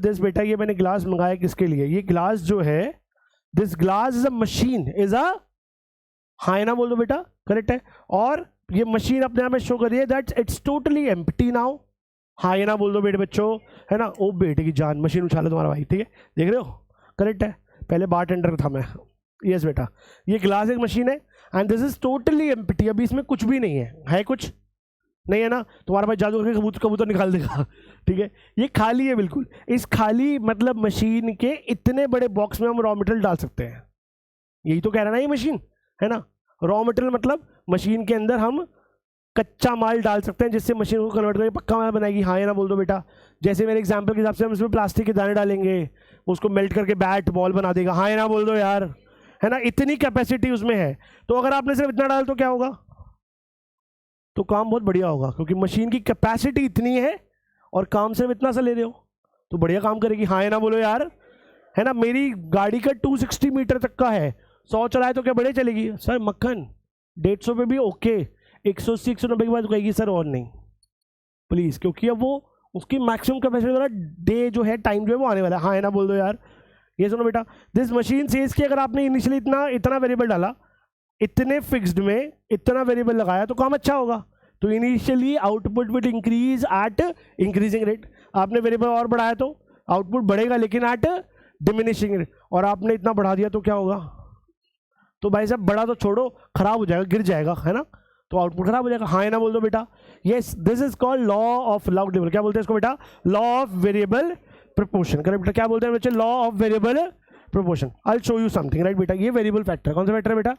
This बेटा ये मैंने ग्लास मंगाया किसके लिए, ये ग्लास जो है this glass is a machine is a, हाँ है ना बोल दो बेटा, करेक्ट है। और ये मशीन अपने आप में शो कर रही है that it's totally empty now, हाँ ये ना बोल दो बेटे बच्चों, है ना। ओ बेटे की जान, मशीन उछाले तुम्हारा भाई, ठीक है देख रहे हो, करेक्ट है। पहले बार टेंडर था मैं, यस बेटा। ये ग्लास एक मशीन है and this is totally empty, अभी इसमें कुछ भी नहीं है कुछ नहीं है ना, तुम्हारा भाई जादू करके कबूतर निकाल देगा, ठीक है। ये खाली है बिल्कुल, इस खाली मतलब मशीन के इतने बड़े बॉक्स में हम रॉ मटेरियल डाल सकते हैं, यही तो कह रहा है ना ये मशीन, है ना। रॉ मटेरियल मतलब मशीन के अंदर हम कच्चा माल डाल सकते हैं जिससे मशीन को कन्वर्ट करके पक्का माल बनाएगी, हाँ या ना बोल दो बेटा। जैसे मेरे एग्जांपल के हिसाब से हम इसमें प्लास्टिक के दाने डालेंगे, उसको मेल्ट करके बैट बॉल बना देगा, हाँ या ना बोल दो यार, है ना। इतनी कैपेसिटी उसमें है, तो अगर आपने सिर्फ इतना डाल तो क्या होगा, तो काम बहुत बढ़िया होगा, क्योंकि मशीन की कैपेसिटी इतनी है और काम सिर्फ इतना सा ले रहे हो तो बढ़िया काम करेगी, हाँ या ना बोलो यार, है ना। मेरी गाड़ी का 260 मीटर तक का है, 100 चलाए तो क्या बढ़िया चलेगी सर, मक्खन 150 पे भी ओके, 180 190 के बाद कहेगी सर और नहीं प्लीज़, क्योंकि अब वो उसकी मैक्सिमम कैपेसिटी वाला डे जो है, टाइम जो है वो आने वाला है, हाँ है ना बोल दो यार। ये सुनो बेटा, दिस मशीन सेज कि अगर आपने इनिशियली इतना वेरिएबल डाला, इतने फिक्स्ड में इतना वेरिएबल लगाया तो काम अच्छा होगा, तो initially output will increase at increasing rate. आपने वेरिएबल और बढ़ाया तो आउटपुट बढ़ेगा लेकिन एट डिमिनिशिंग रेट, और आपने इतना बढ़ा दिया तो क्या होगा, तो भाई साहब बड़ा तो छोड़ो, खराब हो जाएगा, गिर जाएगा, है ना, तो आउटपुट खराब हो जाएगा, हाँ है ना बोल दो बेटा। Yes, this is called law of loud level, क्या बोलते हैं इसको बेटा, law of variable proportion, correct बेटा। क्या बोलते हैं बच्चे, law of variable proportion. I will show you something, right बेटा। ये वेरिएबल फैक्टर, कौन सा फैक्टर है बेटा,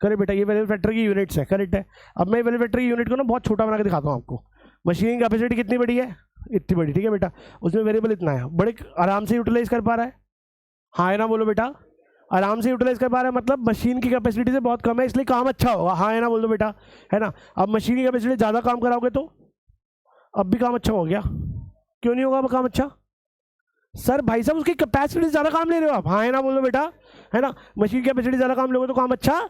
करेक्ट बेटा, ये वेरिएबल फैक्टर की यूनिट्स है, करेक्ट है। अब मैं वेरिएबल फैक्टर की यूनिट को ना बहुत छोटा बना के दिखाता हूँ आपको। मशीन की कैपेसिटी कितनी बड़ी है, इतनी बड़ी, ठीक है बेटा, उसमें वेरिएबल इतना है, बड़े आराम से यूटिलाइज कर पा रहा है, हाँ है ना बोलो बेटा, आराम से यूटिलाइज कर पा रहा है, मतलब मशीन की कैपेसिटी से बहुत कम है, इसलिए काम अच्छा होगा, हाँ है ना बोल दो बेटा, है ना। अब मशीन की कैपेसिटी ज़्यादा काम कराओगे तो अब भी काम अच्छा हो गया, क्यों नहीं होगा अब काम अच्छा, सर भाई साहब उसकी कैपेसिटी से ज़्यादा काम ले रहे हो आप, हाँ है ना बोल दो बेटा, है ना। मशीन की कैपेसिटी ज़्यादा काम लोगे तो काम अच्छा,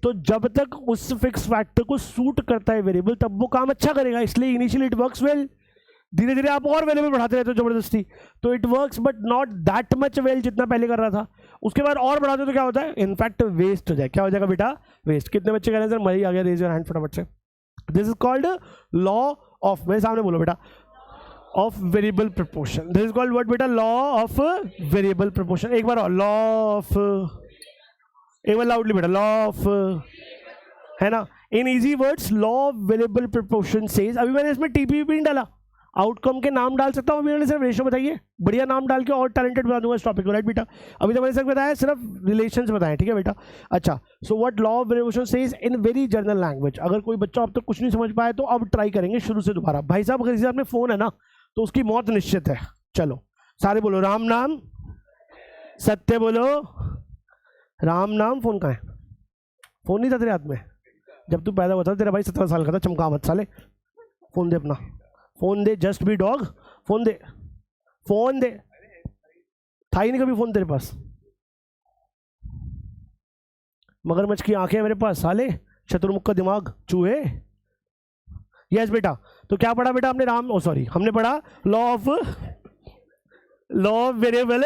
तो जब तक उस फिक्स फैक्टर को सूट करता है वेरिएबल तब वो काम अच्छा करेगा, इसलिए इनिशियली इट वर्क्स वेल, धीरे धीरे आप और वेरिएबल बढ़ाते रहते हो जबरदस्ती, तो it works but not that much well जितना पहले कर रहा था। उसके बाद और बढ़ाते हो तो क्या होता है, इनफैक्ट वेस्ट हो जाए, क्या हो जाएगा बेटा, वेस्ट। कितने बच्चे कह रहे हैं सर मरी आ गया, रेज योर हैंड फटाफट से। This is called law of, मेरे सामने बोलो बेटा, of variable proportion. This is called what बेटा, लॉ ऑफ वेरिएबल प्रोपोर्शन। एक बार और, लॉ ऑफ, एक बार लाउडली बेटा, लॉ ऑफ, है ना। In easy words law of variable proportion says, अभी मैंने इसमें टीपी भी नहीं डाला, आउटकम के नाम डाल सकता हूँ, अभी मैंने सिर्फ रेशो बताइए, बढ़िया नाम डाल के और टैलेंटेड बना दूंगा इस टॉपिक को, राइट बेटा। अभी तो मैंने सिर्फ बताया, सिर्फ रिलेशंस बताए, ठीक है बेटा। अच्छा, so what law of variation says in very general language. अगर कोई बच्चा अब तक कुछ नहीं समझ पाया तो अब ट्राई करेंगे शुरू से दोबारा। भाई साहब अगर किसी अपने फोन है ना तो उसकी मौत निश्चित है। चलो सारे बोलो राम नाम सत्य, बोलो राम नाम। फोन कहाँ है, फोन नहीं था तेरे हाथ में जब तू पैदा हुआ था, तेरा भाई 17 साल का था, चमका मत साले, फोन दे अपना, फोन दे, जस्ट बी डॉग, फोन दे, फोन दे, था ही नहीं कभी फोन तेरे पास, मगरमच्छ की आंखें मेरे पास साले, शत्रुमुख का दिमाग, चूहे। यस बेटा, तो क्या पढ़ा बेटा हमने, राम, ओ सॉरी, हमने पढ़ा law of variable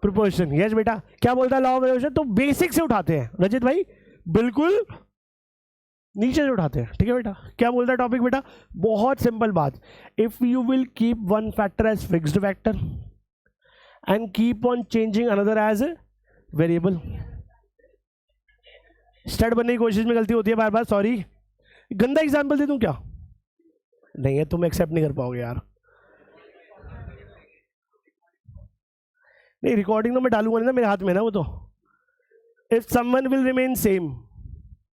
proportion. Yes बेटा, क्या बोलता है लॉ ऑफ वेरिएबल, तो बेसिक से उठाते हैं रजित भाई, बिल्कुल नीचे से उठाते हैं, ठीक है बेटा। क्या बोलता है टॉपिक बेटा, बहुत सिंपल बात, if you will keep one factor as fixed factor and keep on changing another as variable. Stud बनने की कोशिश में गलती होती है बार बार, सॉरी। गंदा एग्जाम्पल दे दूं क्या, नहीं है, तुम एक्सेप्ट नहीं कर पाओगे यार, नहीं रिकॉर्डिंग तो मैं डालूंगा नहीं ना, मेरे हाथ में ना वो तो। If someone will remain same